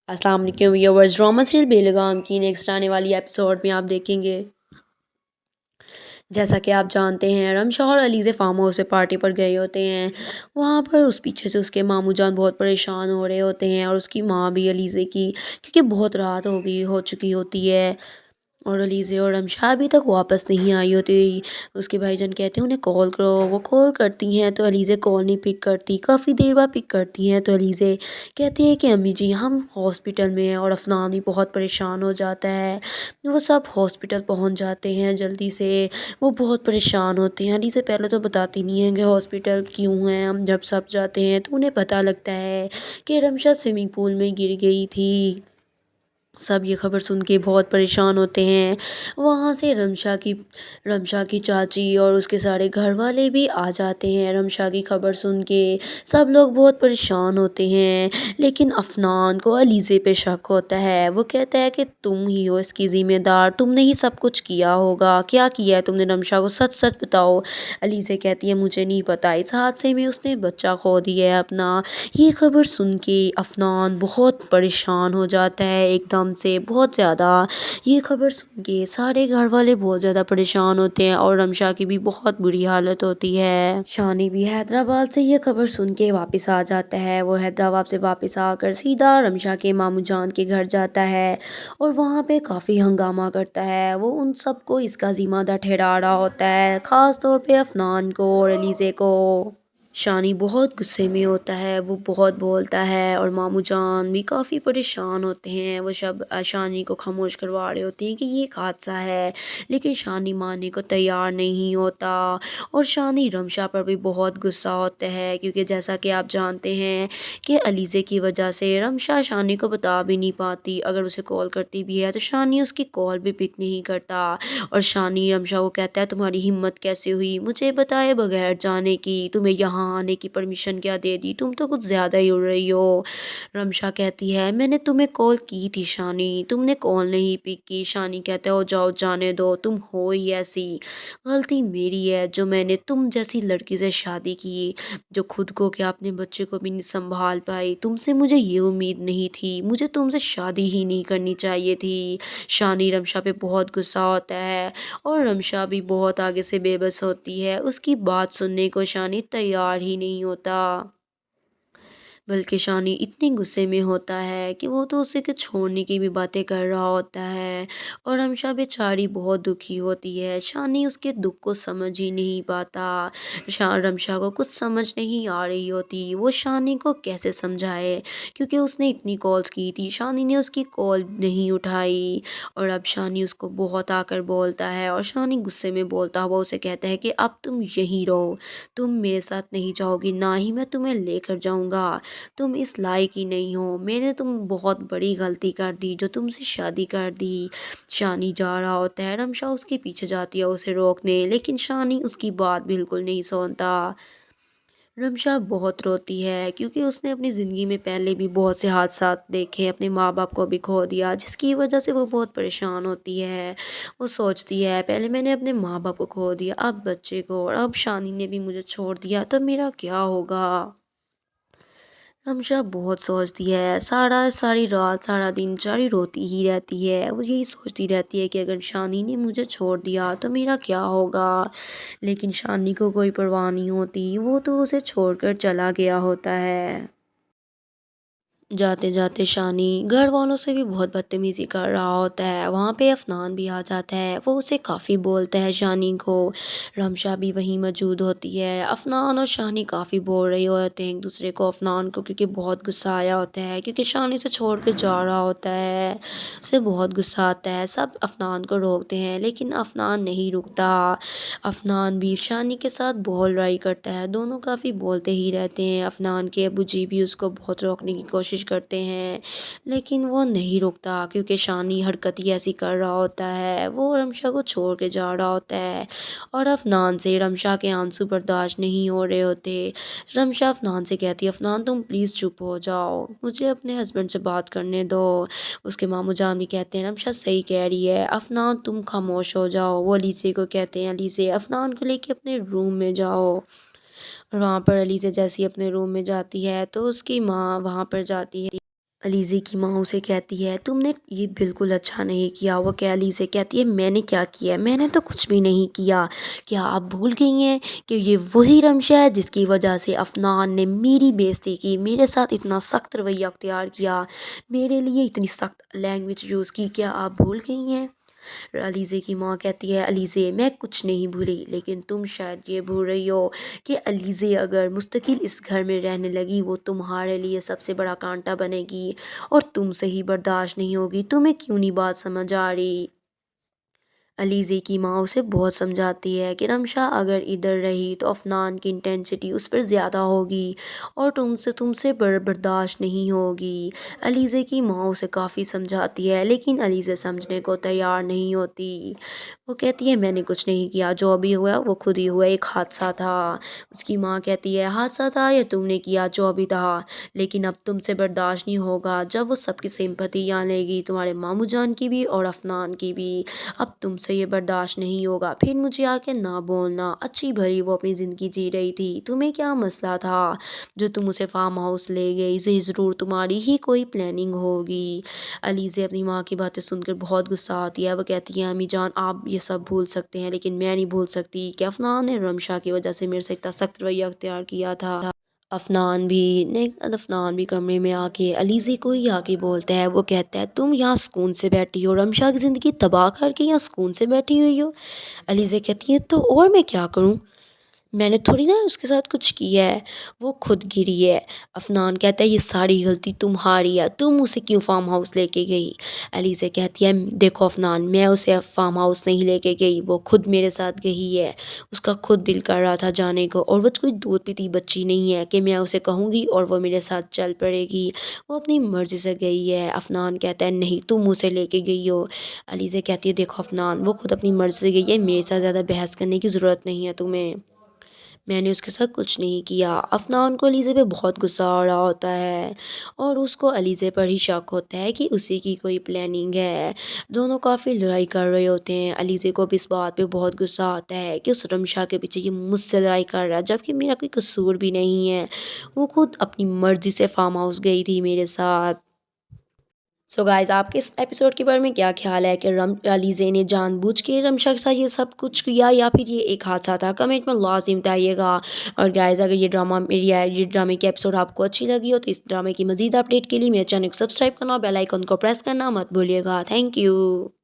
अस्सलाम वालेकुम viewers. Drama serial बेलगाम की नेक्स्ट आने वाली एपिसोड में आप देखेंगे, जैसा कि आप जानते हैं, रमशा और अलीज़े फार्म हाउस पे पार्टी पर गए होते हैं। वहाँ पर उस पीछे से उसके मामू जान बहुत परेशान हो रहे होते हैं और उसकी माँ भी अलीज़े की, क्योंकि बहुत रात हो चुकी होती है और अलीज़े और रमशा अभी तक वापस नहीं आई होती। उसके भाईजान कहते हैं उन्हें कॉल करो, वो कॉल करती हैं तो अलीज़े कॉल नहीं पिक करती। काफ़ी देर बाद पिक करती हैं तो अलीज़े कहती है कि अम्मी जी हम हॉस्पिटल में हैं, और अफनान भी बहुत परेशान हो जाता है। वो सब हॉस्पिटल पहुंच जाते हैं जल्दी से। वो बहुत परेशान होते हैं। अलीज़े पहले तो बताती नहीं है कि हॉस्पिटल क्यों हैं। हम जब सब जाते हैं तो उन्हें पता लगता है कि रमशा स्विमिंग पूल में गिर गई थी। सब ये खबर सुन के बहुत परेशान होते हैं। वहाँ से रमशा की चाची और उसके सारे घर वाले भी आ जाते हैं रमशा की खबर सुन के। सब लोग बहुत परेशान होते हैं, लेकिन अफनान को अलीज़े पे शक होता है। वो कहता है कि तुम ही हो इसकी ज़िम्मेदार, तुमने ही सब कुछ किया होगा। क्या किया है तुमने रमशा को, सच सच बताओ। अलीज़े कहती है मुझे नहीं पता, इस हादसे में उसने बच्चा खो दिया है अपना। ये खबर सुन के अफनान बहुत परेशान हो जाता है एकदम से, बहुत ज़्यादा। ये खबर सुन के सारे घर वाले बहुत ज़्यादा परेशान होते हैं और रमशा की भी बहुत बुरी हालत होती है। शानी भी हैदराबाद से ये खबर सुन के वापस आ जाता है। वो हैदराबाद से वापस आकर सीधा रमशा के मामू जान के घर जाता है और वहाँ पे काफ़ी हंगामा करता है। वो उन सबको इसका ज़िम्मेदार ठहरा रहा होता है, ख़ास तौर पे अफनान को और अलीज़े को। शानी बहुत गुस्से में होता है, वो बहुत बोलता है और मामू जान भी काफ़ी परेशान होते हैं। वो सब शानी को खामोश करवा रहे होते हैं कि ये एक हादसा है, लेकिन शानी मानने को तैयार नहीं होता। और शानी रमशा पर भी बहुत गुस्सा होता है, क्योंकि जैसा कि आप जानते हैं कि अलीज़े की वजह से रमशा शानी को बता भी नहीं पाती। अगर उसे कॉल करती भी है तो शानी उसकी कॉल भी पिक नहीं करता। और शानी रमशा को कहता है तुम्हारी हिम्मत कैसे हुई मुझे बताए बगैर जाने की, तुम्हें यहाँ आने की परमिशन क्या दे दी, तुम तो कुछ ज़्यादा ही उड़ रही हो। रमशा कहती है मैंने तुम्हें कॉल की थी शानी, तुमने कॉल नहीं पिक की। शानी कहता है ओ जाओ जाने दो, तुम हो ही ऐसी, गलती मेरी है जो मैंने तुम जैसी लड़की से शादी की, जो खुद को क्या अपने बच्चे को भी नहीं संभाल पाई। तुमसे मुझे ये उम्मीद नहीं थी, मुझे तुमसे शादी ही नहीं करनी चाहिए थी। शानी रमशा पे बहुत गुस्सा होता है और रमशा भी बहुत आगे से बेबस होती है। उसकी बात सुनने को शानी तैयार ही नहीं होता, बल्कि शानी इतने गुस्से में होता है कि वो तो उसे के छोड़ने की भी बातें कर रहा होता है। और रमशा बेचारी बहुत दुखी होती है। शानी उसके दुख को समझ ही नहीं पाता। रमशा को कुछ समझ नहीं आ रही होती, वो शानी को कैसे समझाए, क्योंकि उसने इतनी कॉल्स की थी, शानी ने उसकी कॉल नहीं उठाई। और अब शानी उसको बहुत आकर बोलता है और शानी गुस्से में बोलता हुआ उसे कहता है कि अब तुम यहीं रहो, तुम मेरे साथ नहीं जाओगी, ना ही मैं तुम्हें लेकर जाऊंगा। तुम इस लायक ही नहीं हो, मैंने तुम बहुत बड़ी गलती कर दी जो तुमसे शादी कर दी। शानी जा रहा होता है, रमशा उसके पीछे जाती है उसे रोकने, लेकिन शानी उसकी बात बिल्कुल नहीं सुनता। रमशा बहुत रोती है, क्योंकि उसने अपनी ज़िंदगी में पहले भी बहुत से हादसा देखे, अपने माँ बाप को भी खो दिया, जिसकी वजह से वो बहुत परेशान होती है। वो सोचती है पहले मैंने अपने माँ बाप को खो दिया, अब बच्चे को, और अब शानी ने भी मुझे छोड़ दिया, तो मेरा क्या होगा। रमशा बहुत सोचती है, सारी रात सारा दिन बेचारी रोती ही रहती है। वो यही सोचती रहती है कि अगर शानी ने मुझे छोड़ दिया तो मेरा क्या होगा। लेकिन शानी को कोई परवाह नहीं होती, वो तो उसे छोड़कर चला गया होता है। जाते जाते शानी घर वालों से भी बहुत बदतमीज़ी कर रहा होता है। वहाँ पे अफनान भी आ जाता है, वो उसे काफ़ी बोलता है शानी को। रमशा भी वहीं मौजूद होती है। अफनान और शानी काफ़ी बोल रहे होते हैं एक दूसरे को, अफनान को, क्योंकि बहुत गुस्सा आया होता है, क्योंकि शानी से छोड़ के जा रहा होता है। उसे बहुत गुस्सा आता है। सब अफनान को रोकते हैं, लेकिन अफनान नहीं रुकता। अफनान भी शानी के साथ बहुत लड़ाई करता है, दोनों काफ़ी बोलते ही रहते हैं। अफनान के अबू जी भी उसको बहुत रोकने की कोशिश करते हैं, लेकिन वो नहीं रुकता, क्योंकि शानी हरकत ही ऐसी कर रहा होता है। वो रमशा को छोड़ के जा रहा होता है और अफनान से रमशा के आंसू बर्दाश्त नहीं हो रहे होते। रमशा अफनान से कहती है अफनान तुम प्लीज़ चुप हो जाओ, मुझे अपने हस्बैंड से बात करने दो। उसके मामू जान भी कहते हैं रमशा सही कह रही है, अफनान तुम खामोश हो जाओ। वो अलीसे को कहते हैं अलीसे अफनान को लेके अपने रूम में जाओ। और वहाँ पर अलीसे जैसी अपने रूम में जाती है तो उसकी माँ वहाँ पर जाती है। अलीज़े की माँ उसे कहती है तुमने ये बिल्कुल अच्छा नहीं किया। वो क्या अलीज़े कहती है मैंने क्या किया है? मैंने तो कुछ भी नहीं किया। क्या आप भूल गई हैं कि ये वही रमशा है जिसकी वजह से अफनान ने मेरी बेइज्जती की, मेरे साथ इतना सख्त रवैया अख्तियार किया, मेरे लिए इतनी सख्त लैंग्वेज यूज़ की, क्या आप भूल गई हैं? अलीज़े की माँ कहती है अलीज़े मैं कुछ नहीं भूली, लेकिन तुम शायद ये भूल रही हो कि अलीज़े अगर मुस्तकिल इस घर में रहने लगी वो तुम्हारे लिए सबसे बड़ा कांटा बनेगी और तुमसे ही बर्दाश्त नहीं होगी। तुम्हें क्यों नहीं बात समझ आ रही? अलीज़े की माँ उसे बहुत समझाती है कि रमशा अगर इधर रही तो अफनान की इंटेंसिटी उस पर ज़्यादा होगी और तुमसे बर्दाश्त नहीं होगी। अलीज़े की माँ उसे काफ़ी समझाती है लेकिन अलीज़े समझने को तैयार नहीं होती। वो कहती है मैंने कुछ नहीं किया, जो भी हुआ वो खुद ही हुआ, एक हादसा था। उसकी माँ कहती है हादसा था या तुमने किया, जो भी था, लेकिन अब तुमसे बर्दाश्त नहीं होगा। जब वो सबकी सिंपैथी यहाँ लेगी, तुम्हारे मामू जान की भी और अफनान की भी, अब तुमसे ये बर्दाश्त नहीं होगा। फिर मुझे आके ना बोलना, अच्छी भली वो अपनी ज़िंदगी जी रही थी, तुम्हें क्या मसला था जो तुम उसे फार्म हाउस ले गई? इसे ज़रूर तुम्हारी ही कोई प्लानिंग होगी। अली से अपनी माँ की बातें सुनकर बहुत गुस्सा आती है। वो कहती है अम्मी जान आप ये सब भूल सकते हैं लेकिन मैं नहीं भूल सकती कि अफनान ने रमशा की वजह से मेरे से इतना सख्त रवैया अख्तियार किया था। अफनान भी कमरे में आके अलीज़े को ही आके बोलता है। वो कहता है तुम यहाँ सुकून से बैठी हो, रमशा की ज़िंदगी तबाह करके यहाँ सुकून से बैठी हुई हो। अलीज़े कहती है तो और मैं क्या करूँ, मैंने थोड़ी ना उसके साथ कुछ किया है, वो खुद गिरी है। अफनान कहता है ये सारी गलती तुम्हारी है, तुम उसे क्यों फार्म हाउस लेके गई? अलीज़ा कहती है देखो अफनान मैं उसे फार्म हाउस नहीं लेके गई, वो खुद मेरे साथ गई है। उसका खुद दिल कर रहा था जाने को और वो कोई दूध पीती बच्ची नहीं है कि मैं उसे कहूँगी और वो मेरे साथ चल पड़ेगी। वो अपनी मर्ज़ी से गई है। अफनान कहता है नहीं तुम उसे लेके गई हो। अलीज़ा कहती है देखो अफनान वो खुद अपनी मर्ज़ी से गई है, मेरे साथ ज़्यादा बहस करने की ज़रूरत नहीं है तुम्हें, मैंने उसके साथ कुछ नहीं किया। अफनान को अलीज़े पे बहुत गुस्सा आ रहा होता है और उसको अलीज़े पर ही शक होता है कि उसी की कोई प्लानिंग है। दोनों काफ़ी लड़ाई कर रहे होते हैं। अलीज़े को भी इस बात पे बहुत गुस्सा आता है कि उस रमशा के पीछे ये मुझसे लड़ाई कर रहा है जबकि मेरा कोई कसूर भी नहीं है। वो खुद अपनी मर्ज़ी से फार्म हाउस गई थी मेरे साथ। सो गाइस आपके इस एपिसोड के बारे में क्या ख्याल है कि रम अलीज़े ने जानबूझ के रमशा के साथ ये सब कुछ किया या फिर ये एक हादसा था? कमेंट में लाज़िम बताइएगा। और गाइस अगर ये ड्रामे की एपिसोड आपको अच्छी लगी हो तो इस ड्रामे की मज़ीद अपडेट के लिए मेरे चैनल को सब्सक्राइब करना और बेल आइकन को प्रेस करना मत भूलिएगा। Thank you.